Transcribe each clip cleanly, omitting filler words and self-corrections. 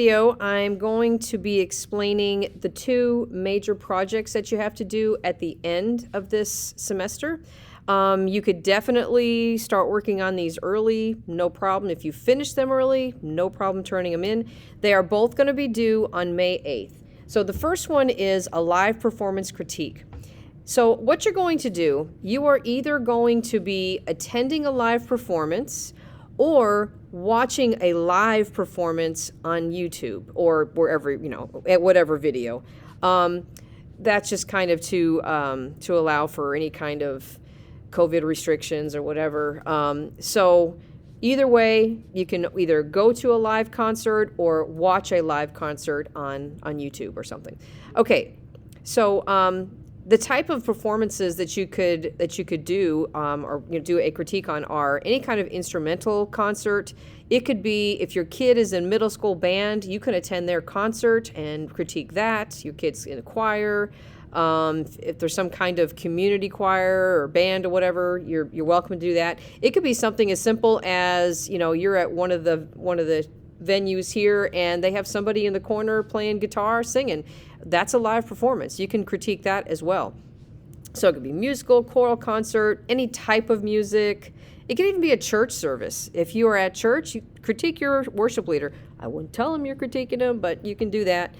Video, I'm going to be explaining the two major projects that you have to do at the end of this semester. You could definitely start working on these early, no problem. If you finish them early, no problem turning them in. They are both going to be due on May 8th. So the first one is a live performance critique. So what you're going to do, you are either going to be attending a live performance or watching a live performance on YouTube or wherever, at whatever video. That's just kind of to allow for any kind of COVID restrictions or whatever. So either way, you can either go to a live concert or watch a live concert on YouTube or something. Okay, so the type of performances that you could do or do a critique on are any kind of instrumental concert. It could be if your kid is in middle school band, you can attend their concert and critique that. Your kid's in a choir. If there's some kind of community choir or band or whatever, you're welcome to do that. It could be something as simple as you're at one of the venues here and they have somebody in the corner playing guitar, singing. That's a live performance. You can critique that as well. So it could be musical, choral concert, any type of music. It can even be a church service. If you are at church, you critique your worship leader. I wouldn't tell them you're critiquing them, but you can do that.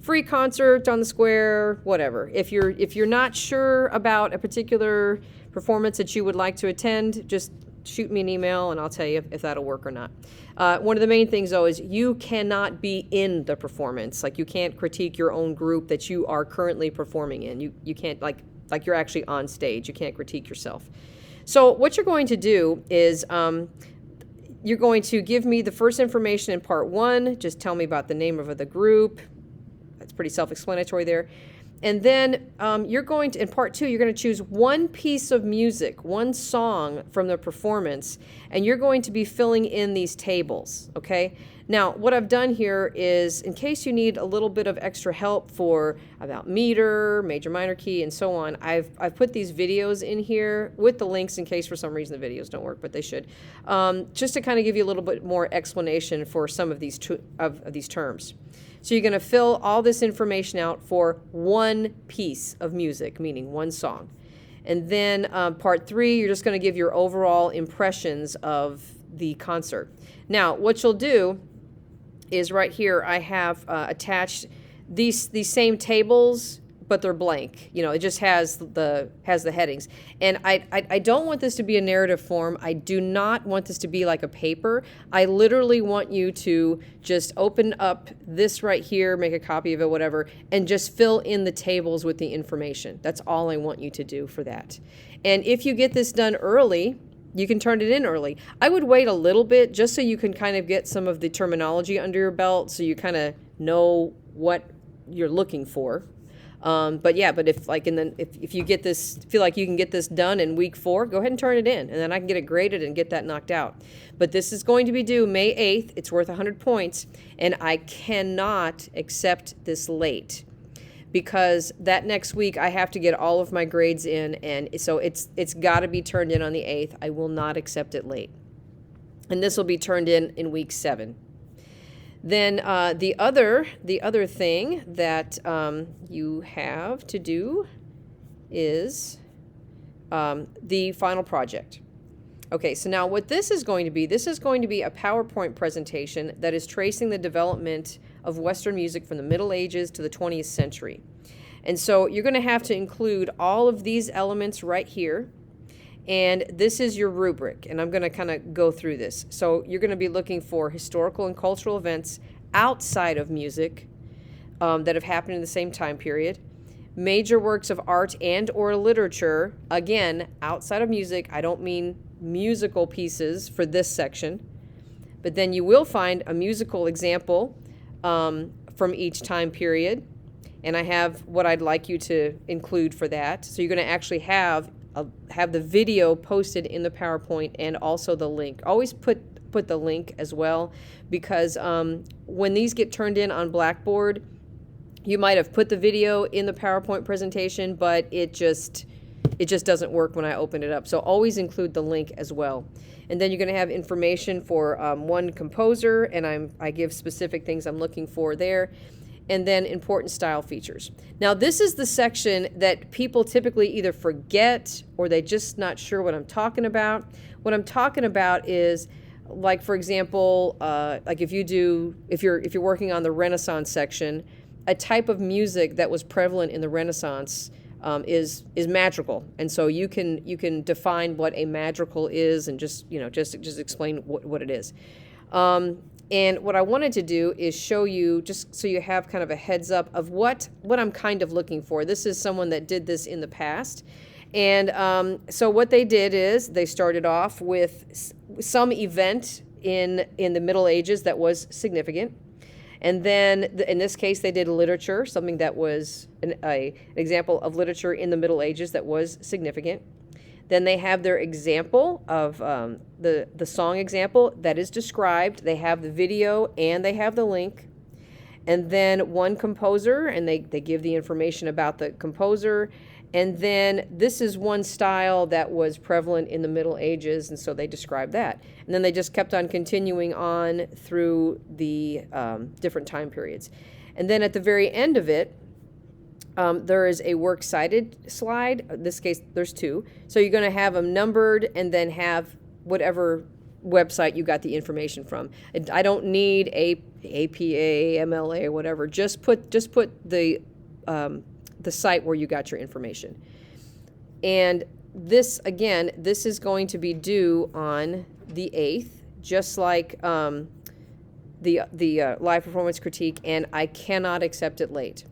Free concert on the square, whatever. If you're not sure about a particular performance that you would like to attend, just shoot me an email and I'll tell you if that'll work or not. One of the main things, though, is you cannot be in the performance. Like, you can't critique your own group that you are currently performing in. You can't, like you're actually on stage. You can't critique yourself. So what you're going to do is you're going to give me the first information in part one. Just tell me about the name of the group. That's pretty self-explanatory there. And then you're going to, in part two, you're going to choose one piece of music, one song from the performance, and you're going to be filling in these tables, okay? Now, what I've done here is, in case you need a little bit of extra help for about meter, major, minor key, and so on, I've put these videos in here with the links in case for some reason the videos don't work, but they should, just to kind of give you a little bit more explanation for some of these terms. So you're going to fill all this information out for one piece of music, meaning one song. And then part three, you're just going to give your overall impressions of the concert. Now, what you'll do is right here, I have attached these same tables, but they're blank. It just has the headings. And I don't want this to be a narrative form. I do not want this to be like a paper. I literally want you to just open up this right here, make a copy of it, whatever, and just fill in the tables with the information. That's all I want you to do for that. And if you get this done early, you can turn it in early. I would wait a little bit just so you can kind of get some of the terminology under your belt so you kind of know what you're looking for. But if you get this, feel like you can get this done in week 4, go ahead and turn it in, and then I can get it graded and get that knocked out. But this is going to be due May 8th. It's worth 100 points, and I cannot accept this late because that next week I have to get all of my grades in, and so it's got to be turned in on the 8th. I will not accept it late. And this will be turned in week 7. Then the other thing that you have to do is the final project. Okay, so now what this is going to be a PowerPoint presentation that is tracing the development of Western music from the Middle Ages to the 20th century. And so you're going to have to include all of these elements right here. And this is your rubric, and I'm going to kind of go through this. So you're going to be looking for historical and cultural events outside of music that have happened in the same time period, major works of art and or literature, again, outside of music. I don't mean musical pieces for this section, but then you will find a musical example from each time period, and I have what I'd like you to include for that. So you're going to actually have the video posted in the PowerPoint and also the link. Always put the link as well, because when these get turned in on Blackboard, you might have put the video in the PowerPoint presentation, but it just It just doesn't work when I open it up. So always include the link as well. And then you're going to have information for one composer, and I give specific things I'm looking for there. And then important style features. Now, this is the section that people typically either forget or they're just not sure what I'm talking about. What I'm talking about is, like, for example, like if you're working on the Renaissance section, a type of music that was prevalent in the Renaissance is madrigal, and so you can define what a madrigal is and just explain what it is. And what I wanted to do is show you, just so you have kind of a heads up of what I'm kind of looking for. This is someone that did this in the past. And so what they did is they started off with some event in the Middle Ages that was significant. And then in this case, they did literature, something that was an example of literature in the Middle Ages that was significant. Then they have their example of the song example that is described. They have the video and they have the link. And then one composer, and they give the information about the composer. And then this is one style that was prevalent in the Middle Ages, and so they describe that. And then they just kept on continuing on through the different time periods. And then at the very end of it, there is a works cited slide. In this case, there's two. So you're going to have them numbered and then have whatever website you got the information from. I don't need APA, MLA, or whatever. Just put the site where you got your information. And this, again, this is going to be due on the 8th, just like the live performance critique, and I cannot accept it late.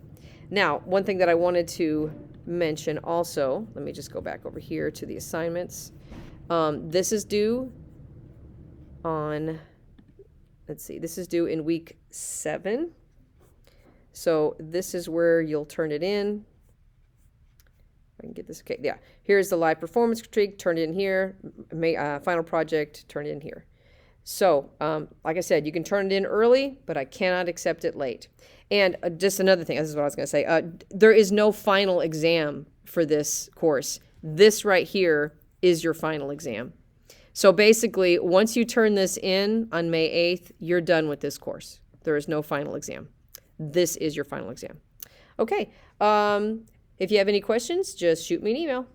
Now, one thing that I wanted to mention also, let me just go back over here to the assignments. This is due on, this is due in week 7. So this is where you'll turn it in. If I can get this, okay, yeah. Here's the live performance critique, turn it in here. Final project, turn it in here. So, like I said, you can turn it in early, but I cannot accept it late. And just another thing, this is what I was going to say. There is no final exam for this course. This right here is your final exam. So basically, once you turn this in on May 8th, you're done with this course. There is no final exam. This is your final exam. Okay. If you have any questions, just shoot me an email.